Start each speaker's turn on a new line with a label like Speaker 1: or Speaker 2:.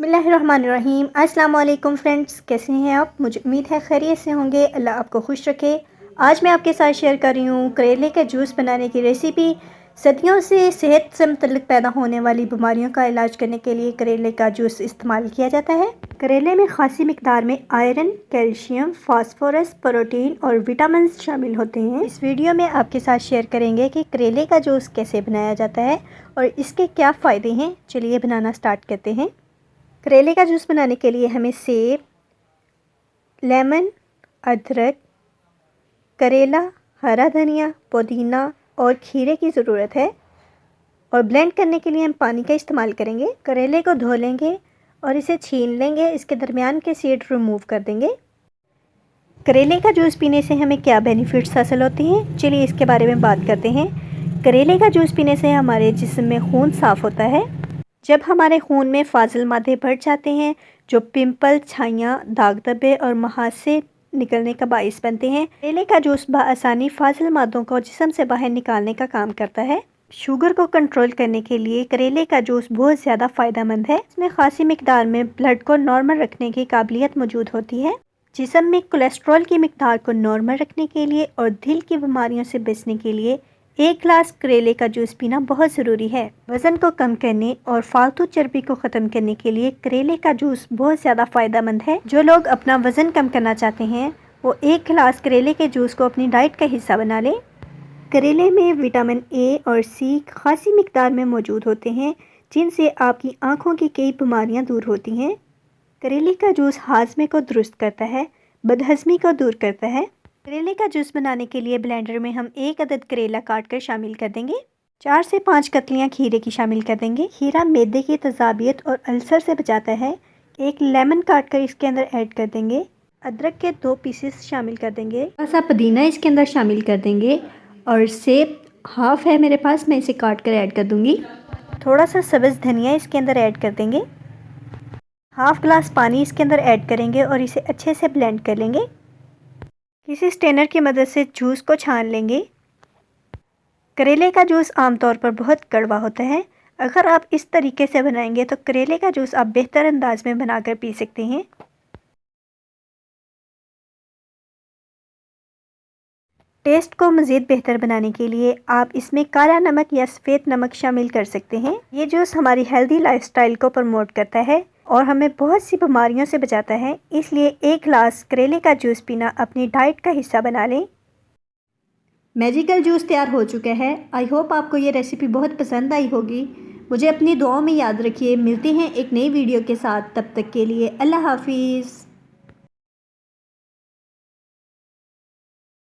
Speaker 1: बिस्मिल्लाहिर्रहमानिर्रहीम। अस्सलाम वालेकुम फ्रेंड्स, कैसे हैं आप? मुझे उम्मीद है खैरियत से होंगे। अल्लाह आपको खुश रखे। आज मैं आपके साथ शेयर कर रही हूँ करेले का जूस बनाने की रेसिपी। सदियों से सेहत से मुतल्लिक पैदा होने वाली बीमारियों का इलाज करने के लिए करेले का जूस इस्तेमाल किया जाता है। करेले में खासी मिकदार में आयरन, कैल्शियम, फास्फोरस, प्रोटीन और विटामिन शामिल होते हैं। इस वीडियो में आपके साथ शेयर करेंगे कि करेले का जूस कैसे बनाया जाता है और इसके क्या फ़ायदे हैं। चलिए बनाना स्टार्ट करते हैं। करेले का जूस बनाने के लिए हमें सेब, लेमन, अदरक, करेला, हरा धनिया, पुदीना और खीरे की ज़रूरत है। और ब्लेंड करने के लिए हम पानी का इस्तेमाल करेंगे। करेले को धो लेंगे और इसे छील लेंगे। इसके दरमियान के सीड रिमूव कर देंगे। करेले का जूस पीने से हमें क्या बेनिफिट्स हासिल होते हैं, चलिए इसके बारे में बात करते हैं। करेले का जूस पीने से हमारे जिस्म में खून साफ़ होता है। जब हमारे खून में फाजिल मादे बढ़ जाते हैं जो पिंपल, छाइयाँ, दाग धब्बे और मुहासे निकलने का बाइस बनते हैं, करेले का जूस बआसानी फाजिल मादों को जिस्म से बाहर निकालने का काम करता है। शुगर को कंट्रोल करने के लिए करेले का जूस बहुत ज़्यादा फ़ायदेमंद है। इसमें खासी मिकदार में ब्लड को नॉर्मल रखने की काबिलियत मौजूद होती है। जिस्म में कोलेस्ट्रॉल की मिकदार को नॉर्मल रखने के लिए और दिल की बीमारियों से बचने के लिए 1 गिलास करेले का जूस पीना बहुत ज़रूरी है। वज़न को कम करने और फालतू चर्बी को ख़त्म करने के लिए करेले का जूस बहुत ज़्यादा फ़ायदेमंद है। जो लोग अपना वज़न कम करना चाहते हैं वो 1 गिलास करेले के जूस को अपनी डाइट का हिस्सा बना लें। करेले में विटामिन ए और सी खासी मिकदार में मौजूद होते हैं, जिनसे आपकी आँखों की कई बीमारियाँ दूर होती हैं। करेले का जूस हाजमे को दुरुस्त करता है, बदहज़मी को दूर करता है। करेले का जूस बनाने के लिए ब्लेंडर में हम 1 अदद करेला काट कर शामिल कर देंगे। 4 से 5 कतलियाँ खीरे की शामिल कर देंगे। खीरा मैदे की तज़ाबियत और अल्सर से बचाता है। 1 लेमन काट कर इसके अंदर ऐड कर देंगे। अदरक के 2 पीसेस शामिल कर देंगे। थोड़ा सा पुदीना इसके अंदर शामिल कर देंगे। और सेब हाफ़ है मेरे पास, मैं इसे काट कर ऐड कर दूँगी। थोड़ा सा सब्ज़ धनिया इसके अंदर ऐड कर देंगे। हाफ़ गिलास पानी इसके अंदर ऐड करेंगे और इसे अच्छे से ब्लेंड कर लेंगे। किसी स्ट्रेनर की मदद से जूस को छान लेंगे। करेले का जूस आमतौर पर बहुत कड़वा होता है। अगर आप इस तरीके से बनाएंगे तो करेले का जूस आप बेहतर अंदाज में बनाकर पी सकते हैं। टेस्ट को मज़ीद बेहतर बनाने के लिए आप इसमें काला नमक या सफ़ेद नमक शामिल कर सकते हैं। ये जूस हमारी हेल्दी लाइफस्टाइल को प्रमोट करता है और हमें बहुत सी बीमारियों से बचाता है। इसलिए 1 गिलास करेले का जूस पीना अपनी डाइट का हिस्सा बना लें। मैजिकल जूस तैयार हो चुका है। आई होप आपको ये रेसिपी बहुत पसंद आई होगी। मुझे अपनी दुआओं में याद रखिए। मिलते हैं एक नई वीडियो के साथ, तब तक के लिए अल्लाह हाफिज़।